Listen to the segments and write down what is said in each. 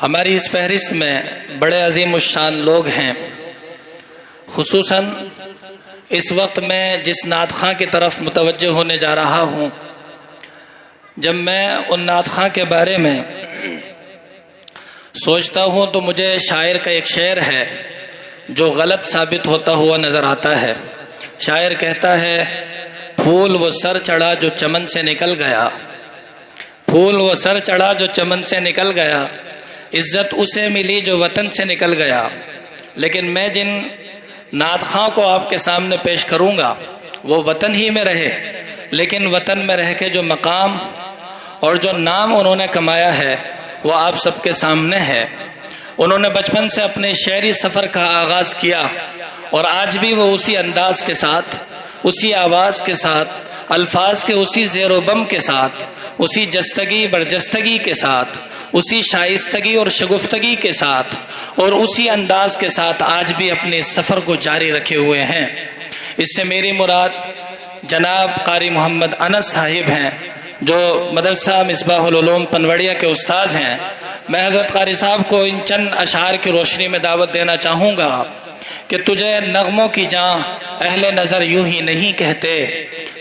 ہماری اس فہرست میں بڑے عظیم الشان لوگ ہیں، خصوصاً اس وقت میں جس نعت خواں کی طرف متوجہ ہونے جا رہا ہوں، جب میں ان نعت خواں کے بارے میں سوچتا ہوں تو مجھے شاعر کا ایک شعر ہے جو غلط ثابت ہوتا ہوا نظر آتا ہے۔ شاعر کہتا ہے، پھول وہ سر چڑھا جو چمن سے نکل گیا، پھول وہ سر چڑھا جو چمن سے نکل گیا، عزت اسے ملی جو وطن سے نکل گیا۔ لیکن میں جن نعت خواں کو آپ کے سامنے پیش کروں گا وہ وطن ہی میں رہے، لیکن وطن میں رہ کے جو مقام اور جو نام انہوں نے کمایا ہے وہ آپ سب کے سامنے ہے۔ انہوں نے بچپن سے اپنے شعری سفر کا آغاز کیا اور آج بھی وہ اسی انداز کے ساتھ، اسی آواز کے ساتھ، الفاظ کے اسی زیر و بم کے ساتھ، اسی جستگی برجستگی کے ساتھ، اسی شائستگی اور شگفتگی کے ساتھ اور اسی انداز کے ساتھ آج بھی اپنے سفر کو جاری رکھے ہوئے ہیں۔ اس سے میری مراد جناب قاری محمد انس صاحب ہیں جو مدرسہ مصباح العلوم پنوڑیا کے استاذ ہیں۔ میں حضرت قاری صاحب کو ان چند اشعار کی روشنی میں دعوت دینا چاہوں گا کہ تجھے نغموں کی جاں اہل نظر یوں ہی نہیں کہتے،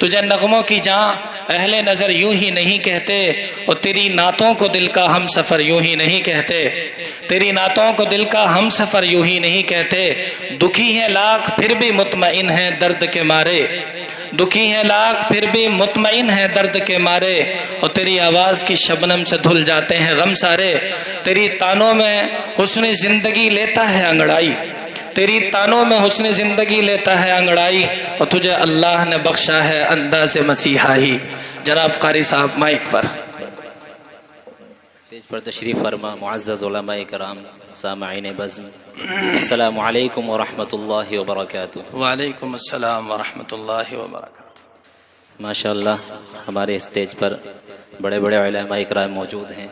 تجھے نغموں کی جاں اہل نظر یوں ہی نہیں کہتے، اور تیری نعتوں کو دل کا ہم سفر یوں ہی نہیں کہتے، تیری نعتوں کو دل کا ہم سفر یوں ہی نہیں کہتے۔ دکھی ہیں لاکھ پھر بھی مطمئن ہیں درد کے مارے، دکھی ہیں لاکھ پھر بھی مطمئن ہیں درد کے مارے، اور تیری آواز کی شبنم سے دھل جاتے ہیں غم سارے۔ تیری تانوں میں حسن زندگی لیتا ہے انگڑائی، تیری تانوں میں حسن زندگی لیتا ہے انگڑائی، اور تجھے اللہ نے بخشا ہے انداز مسیحائی۔ جناب قاری صاحب مائک پر۔ اسٹیج پر تشریف فرما معزز علماء کرام، سامعین بزم، السلام علیکم ورحمۃ اللہ وبرکاتہ۔ وعلیکم السلام ورحمۃ اللہ وبرکاتہ۔ ماشاءاللہ ہمارے اسٹیج پر بڑے بڑے علماء کرام موجود ہیں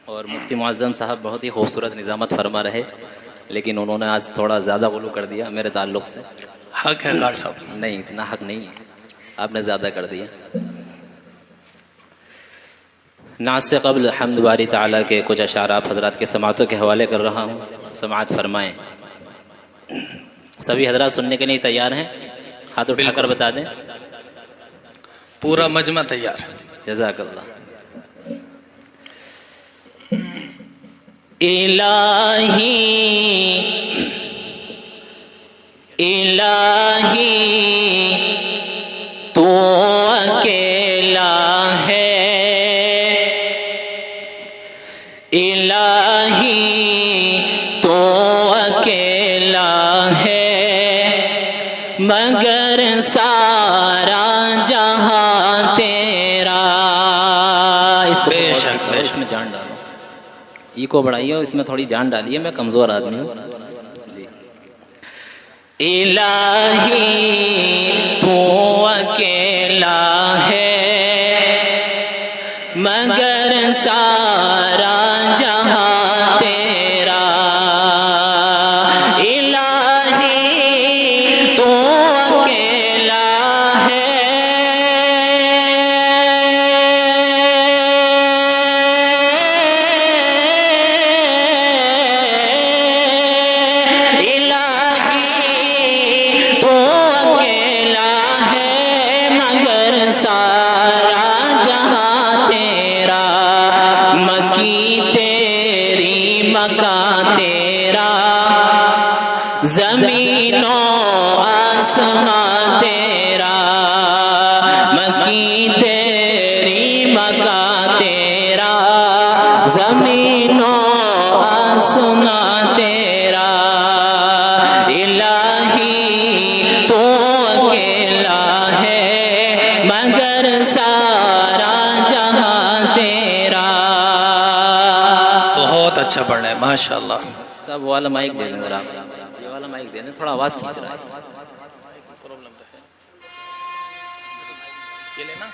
اور مفتی معظم صاحب بہت ہی خوبصورت نظامت فرما رہے، لیکن انہوں نے آج تھوڑا زیادہ غلو کر دیا میرے تعلق سے۔ حق ہے قاری صاحب؟ نہیں، اتنا حق نہیں ہے، آپ نے زیادہ کر دیا۔ نعت سے قبل حمد باری تعالیٰ کے کچھ اشعار آپ حضرات کے سماعتوں کے حوالے کر رہا ہوں، سماعت فرمائیں۔ سبھی حضرات سننے کے لیے تیار ہیں؟ ہاتھ اٹھا کر بتا دیں۔ پورا مجمع تیار۔ جزاک اللہ۔ الہی الہی تو اکیلا ہے، الہی تو اکیلا ہے، مگر سارا جہاں تیرا۔ بے شک بے اس میں جان ڈالو، ای کو بڑھائیے، اس میں تھوڑی جان ڈالیے، میں کمزور آدمی ہوں۔ الہی تو اکیلا ہے، مگر سارا جہاں تیرا، الہی تو اکیلا ہے، زمین و آسمان تیرا، مکی تیری مکان تیرا، زمین و آسمان تیرا، الہی تو اکیلا ہے، مگر سارا جہاں تیرا۔ بہت اچھا پڑھ رہے ہیں ماشاءاللہ۔ سب والا مائک دے دیں ذرا، یہ والا مائک دے دیں، تھوڑا آواز کھینچ رہا ہے۔ یہ لینا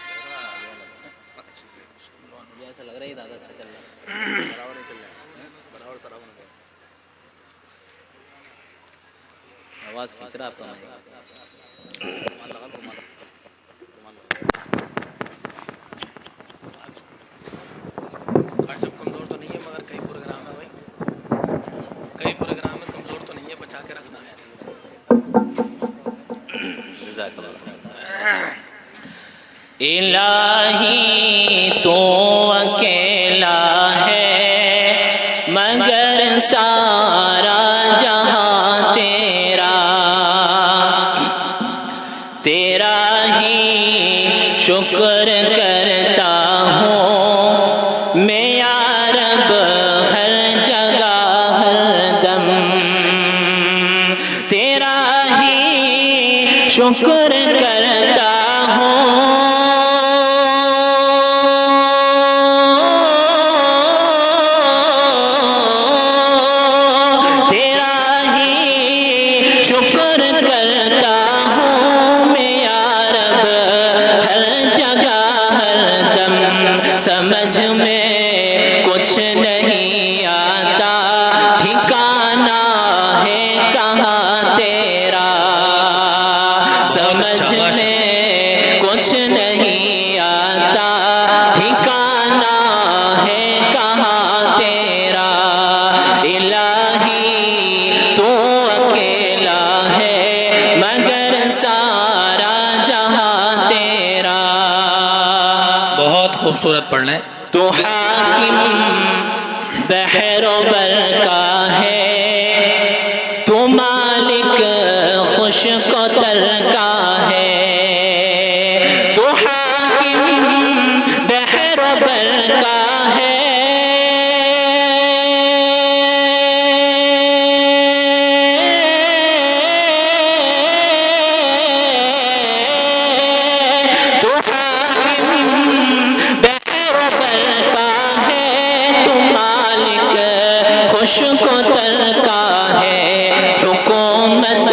ایسا لگ رہا ہے زیادہ اچھا چل رہا ہے، آواز کھینچ رہا ہے آپ کا مائک۔ سب کمزور تو نہیں ہے مگر کئی پروگرام الہی تو اکیلا ہے مگر سارا جہاں تیرا، تیرا ہی شکر کرتا ہوں میں یا رب ہر جگہ ہر دم، تیرا ہی شکر کرتا ہوں سمجھ میں کچھ نہیں آتا ٹھکانہ ہے کہاں تیرا، سمجھ میں کچھ نہیں آتا ٹھکانہ ہے کہاں تیرا، الہی تو اکیلا ہے مگر سارا جہاں تیرا۔ بہت خوبصورت پڑھ لیں۔ تو حاکم بحر و بر کا ہے، تو مالک خشک و تر کا ہے، تو حاکم بحر و بر کا ہے، تو خشک و تر کا ہے، حکومت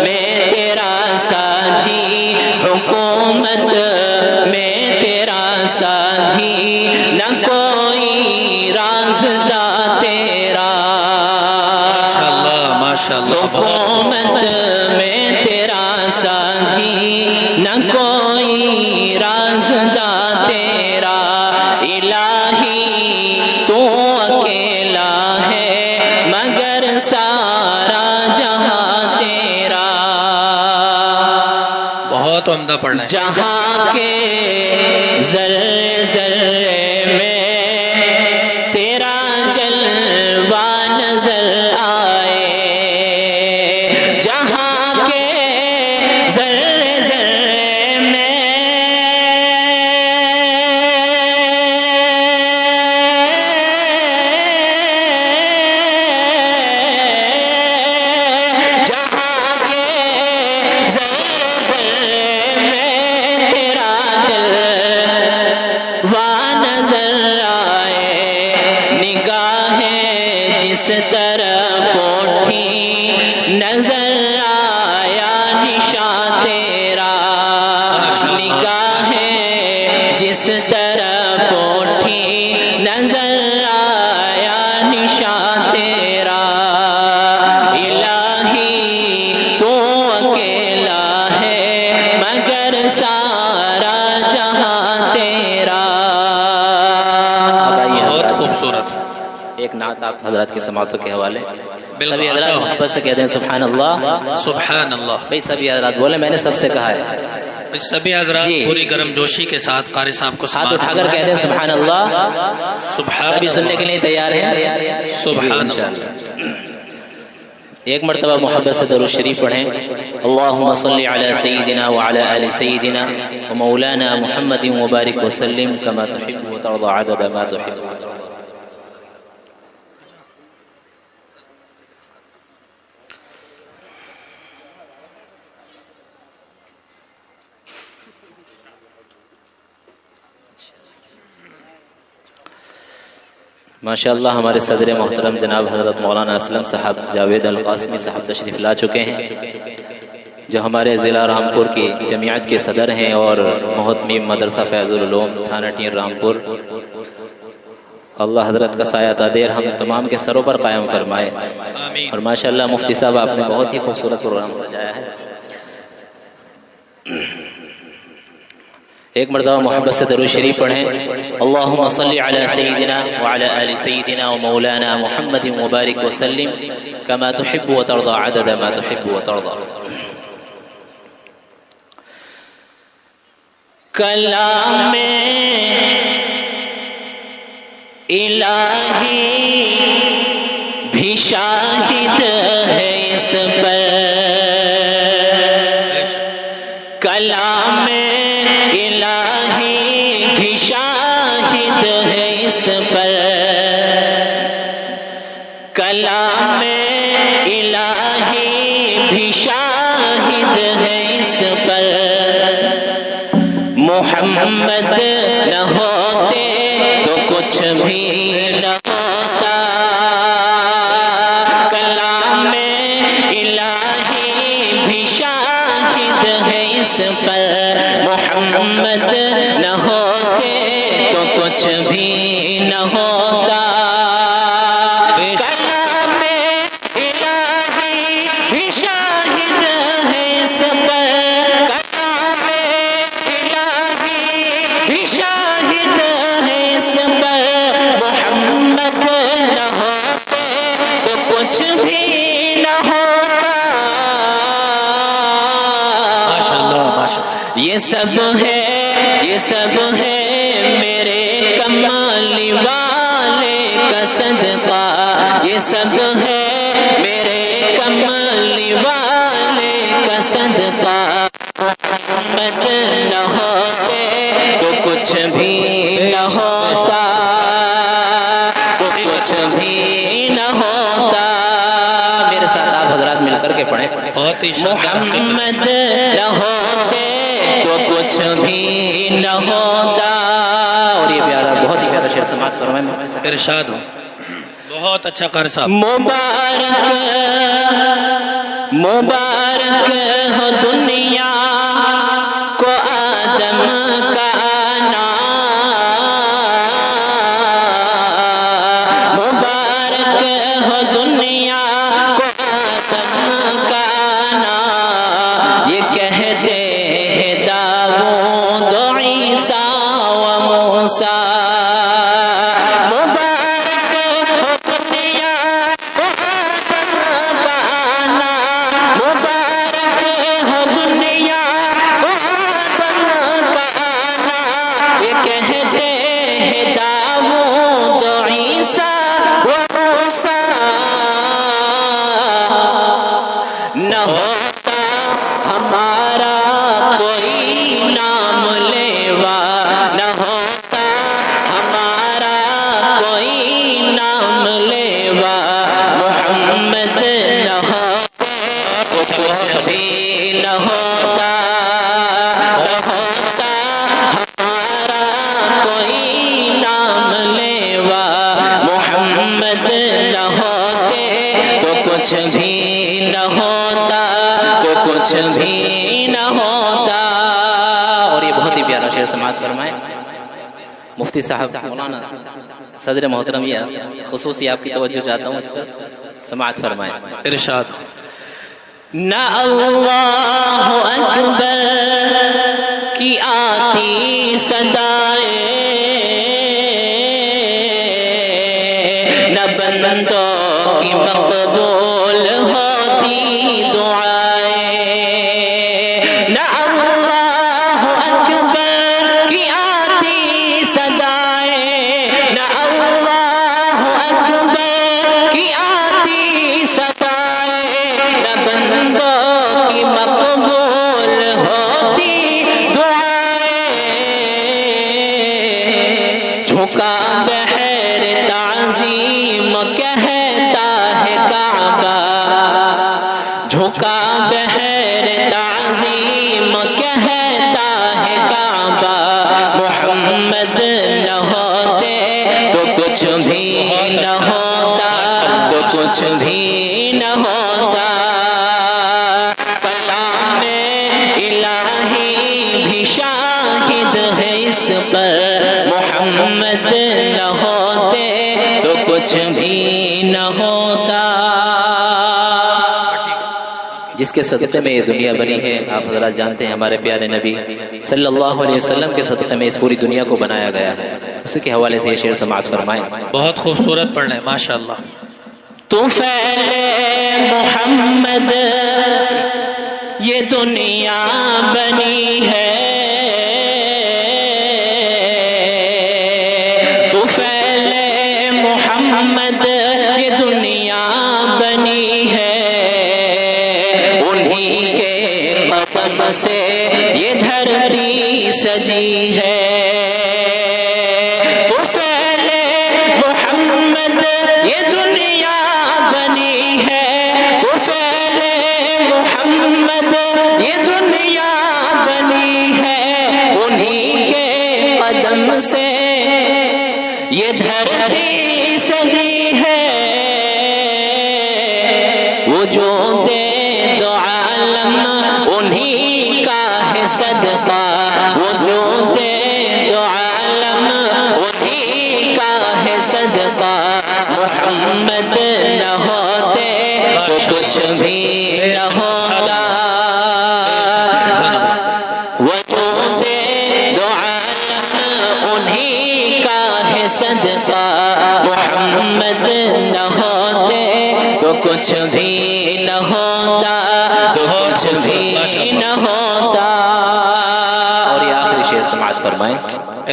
میں تیرا ساجی، حکومت میں تیرا ساجی، نہ کوئی رازدار تیرا، ماشاءاللہ ماشاءاللہ، حکومت میں تیرا ساجی، نہ کوئی رازدار تیرا، الہی تو اکیلا ہے مگر سارا جہاں تیرا، بہت عمدہ پڑھ لیں۔ جہاں کے ذرے ذرے میں تیرا جلوہ نظر آئے، جہاں کے ذرے ذرے میں جس طرف اٹھی نظر آیا نشان تیرا، نگاہ جس طرف اٹھی نظر آیا نشان تیرا، الہی تو اکیلا ہے مگر سارا جہاں تیرا۔ بہت خوبصورت۔ ایک نعت آپ حضرات کی سماعتوں کے حوالے سبھی حضرات محبت سے کہتے ہیں سبحان اللہ سبحان اللہ۔ بھئی سبھی حضرات بولے، میں نے سب سے کہا ہے، سبھی حضرات پوری گرم جوشی کے ساتھ قاری صاحب کو ہاتھ اٹھا کر کہتے ہیں سبحان اللہ، سبحان سبھی سننے کے لیے تیار ہیں؟ سبحان اللہ۔ ایک مرتبہ محبت سے درود شریف پڑھیں، اللہم صلی علی سیدنا وعلی آل سیدنا ومولانا محمد مبارک وسلم کما تحب وترضى عدد ما تحب۔ ماشاءاللہ ہمارے صدر محترم جناب حضرت مولانا اسلم صاحب جاوید القاسمی صاحب تشریف لا چکے ہیں، جو ہمارے ضلع رامپور کی جمعیت کے صدر ہیں اور محتمیم مدرسہ فیض العلوم تھانہ ٹیر رامپور۔ اللہ حضرت کا سایہ تادیر ہم تمام کے سروں پر قائم فرمائے، اور ماشاءاللہ مفتی صاحب آپ نے بہت ہی خوبصورت پروگرام سجایا ہے۔ ایک مرتبہ محبت سے درود شریف پڑھیں، اللہم صلی علی سیدنا وعلی آل سیدنا ومولانا محمد مبارک وسلم کما تحب وترضى عدد ما تحب وترضى۔ کلام الہی بھی شاہد ہے اس پر، کلام الہی بھی شاہد ہے اس پر، کلام الہی بھی شاہد ہے اس پر، محمد نہ ہوتے تو کچھ بھی نہ ہوتا، کلام الہی بھی شاہد ہے اس پر، محمد نہ ہوتے تو کچھ بھی نہ ہوتا، کلام الہی بھی شاہد ہے اس پر، کلام الہی بھی شاہد ہے اس پر، محمد نہ ہوتے تو کچھ بھی نہ ہوتا، ماشاءاللہ ماشاءاللہ. یہ سب ہے میرے کمالی والے کا صدقہ، یہ سب ہے میرے کمالی والے کا صدقہ، محمد نہ ہوتے تو کچھ بھی نہ ہوتا، تو کچھ بھی نہ ہوتا، میرے ساتھ آپ حضرات مل کر کے پڑھیں، بہت ہی شاندار حقیقت. محمد نہ ہوتے تو کچھ بھی نہ ہوتا، اور یہ پیارا بہت ہی پیارا شعر سماعت فرمائیں مفتی صاحب. ارشاد ہو. بہت اچھا قاری صاحب. مبارک ہو دنیا کو آدم کا آنا، مبارک ہو دنیا کو آدم کا آنا، یہ کہتے ہیں داؤد و عیسیٰ و موسیٰ، مبارک ہو دنیا کو آدم کا آنا، مبارک ہو دنیا کو آدم کا آنا، یہ کہتے ہیں داؤد و عیسیٰ و موسیٰ، نہ ہوتا ہمارا کوئی نام لیوا، نہ ہوتا ہمارا کوئی نام لیوا، محمد نہ ہوتے تو کچھ بھی نہ ہوتا، نہ ہوتا ہمارا کوئی نام لیوا، محمد نہ ہوتے تو کچھ بھی نہ ہوتا، تو کچھ بھی نہ ہوتا، اور یہ بہت ہی پیارا شعر سماعت فرمائیں مفتی صاحب مولانا صدر محترم، یہ خصوصی آپ کی توجہ چاہتا ہوں اس پر، سماعت فرمائیں. ارشاد ہو. نہ اللہ اکبر کی آتی صدائیں، نہ بندوں کی مقبول ہوتی دعائیں، نہ اللہ اکبر کی آتی صدائیں، نہ اللہ اکبر کی آتی صدائیں، نہ بندوں کی مقبول ہوتی دعائیں، جھکا بحر تعظیم کہتا ہے کعبہ، جھکا بحر تعظیم کہتا ہے کعبہ، محمد نہ ہوتے تو کچھ بھی نہ ہوتا، تو کچھ بھی نہ ہوتا، کلام الہی بھی شاہد ہے اس پر، محمد نہ ہوتے تو کچھ بھی نہ ہوتا، جس کے صدقے میں یہ دنیا بنی ہے. آپ حضرات جانتے ہیں ہمارے پیارے نبی صلی اللہ علیہ وسلم کے صدقے میں اس پوری دنیا کو بنایا گیا ہے. اسی کے حوالے سے یہ شعر سماعت فرمائیں. بہت خوبصورت پڑھنا ہے ماشاءاللہ. طفیل محمد یہ دنیا بنی ہے، محمد یہ دنیا بنی ہے، انہی کے قدم سے یہ دھرتی سجی ہے۔ تو فعل محمد یہ دنیا بنی ہے، تو فعل محمد یہ دنیا بنی ہے، انہی کے قدم سے یہ دھرتی سجی ہے۔ وجود دو عالم انہی کا ہے صدقہ، وجود دو عالم انہی کا ہے صدقہ، محمد نہ ہوتے تو کچھ بھی نہ ہوتا، وجود دو عالم انہی کا ہے صدقہ، محمد نہ ہوتے تو کچھ بھی نہ ہوتا، تو کچھ بھی نہ ہوتا۔ اور یہ آخری شعر سماعت فرمائیں۔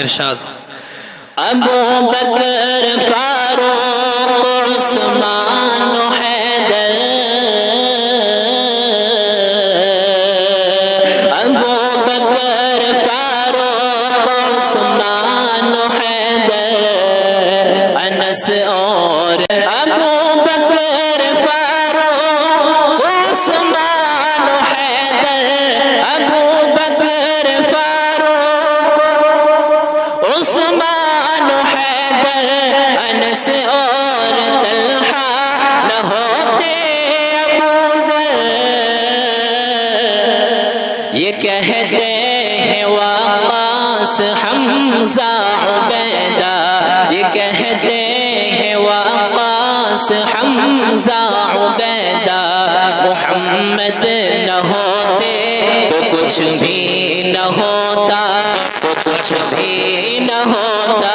ارشاد۔ ابو بکر فاروق عثمان و حیدر، ابو بکر فاروق عثمان و حیدر، انس اور ابو بکر فاروق عثمان و حیدر، ابو بکر فاروق عثمان و حیدر، انس اور طلحہ نہ ہوتے ابو ذر، یہ کہتے ہیں وقاص حمزہ عبیدہ، یہ کہتے ہیں وقاص حمزہ عبیدہ، محمد نہ ہوتے تو کچھ بھی نہ ہوتا، تو کچھ بھی نہ ہوتا،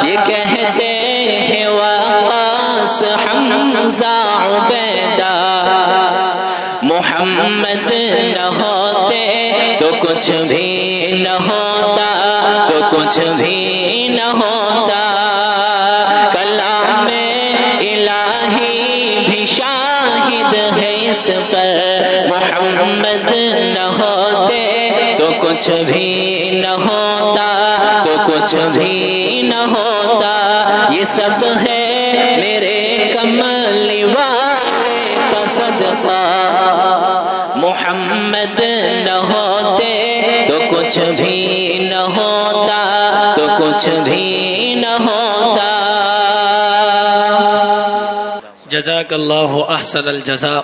یہ کہتے ہیں وقاص حمزہ عبیدہ، محمد نہ ہوتے تو کچھ بھی نہ ہوتا، تو کچھ بھی نہ ہوتا۔ کلام الہی بھی شاہد ہے اس پر، محمد نہ ہوتے تو کچھ بھی نہ ہوتا، تو کچھ بھی نہ ہوتا، یہ سب ہے میرے کملی والے کا صدقہ، محمد نہ ہوتے تو کچھ بھی نہ ہوتا، تو کچھ بھی نہ ہوتا۔ جزاک اللہ احسن الجزا۔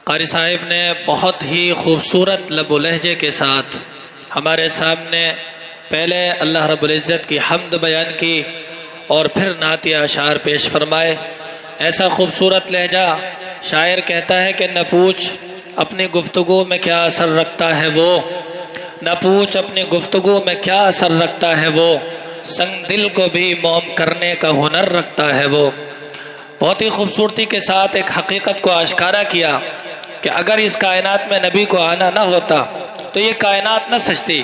قاری صاحب نے بہت ہی خوبصورت لب و لہجے کے ساتھ ہمارے سامنے پہلے اللہ رب العزت کی حمد بیان کی اور پھر نعتیہ اشعار پیش فرمائے۔ ایسا خوبصورت لہجہ، شاعر کہتا ہے کہ نہ پوچھ اپنی گفتگو میں کیا اثر رکھتا ہے وہ، نہ پوچھ اپنی گفتگو میں کیا اثر رکھتا ہے وہ، سنگ دل کو بھی موم کرنے کا ہنر رکھتا ہے وہ۔ بہت ہی خوبصورتی کے ساتھ ایک حقیقت کو آشکارا کیا کہ اگر اس کائنات میں نبی کو آنا نہ ہوتا تو یہ کائنات نہ سجتی،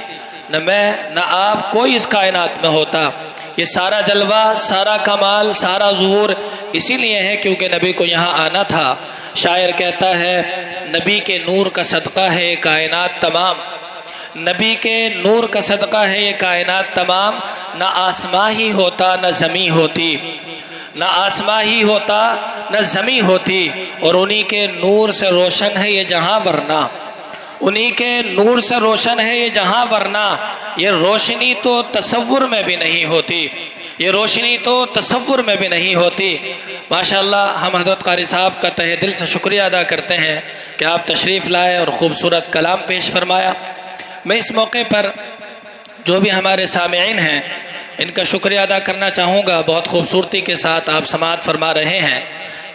نہ میں نہ آپ کوئی اس کائنات میں ہوتا۔ یہ سارا جلوہ، سارا کمال، سارا ظہور اسی لیے ہے کیونکہ نبی کو یہاں آنا تھا۔ شاعر کہتا ہے نبی کے نور کا صدقہ ہے یہ کائنات تمام، نبی کے نور کا صدقہ ہے یہ کائنات تمام، نہ آسماں ہی ہوتا نہ زمین ہوتی، نہ آسماں ہی ہوتا نہ زمین ہوتی، اور انہی کے نور سے روشن ہے یہ جہاں، ورنہ انہی کے نور سے روشن ہے یہ جہاں، ورنہ یہ روشنی تو تصور میں بھی نہیں ہوتی، یہ روشنی تو تصور میں بھی نہیں ہوتی۔ ماشاءاللہ ہم حضرت قاری صاحب کا تہہ دل سے شکریہ ادا کرتے ہیں کہ آپ تشریف لائے اور خوبصورت کلام پیش فرمایا۔ میں اس موقع پر جو بھی ہمارے سامعین ہیں ان کا شکریہ ادا کرنا چاہوں گا، بہت خوبصورتی کے ساتھ آپ سماعت فرما رہے ہیں۔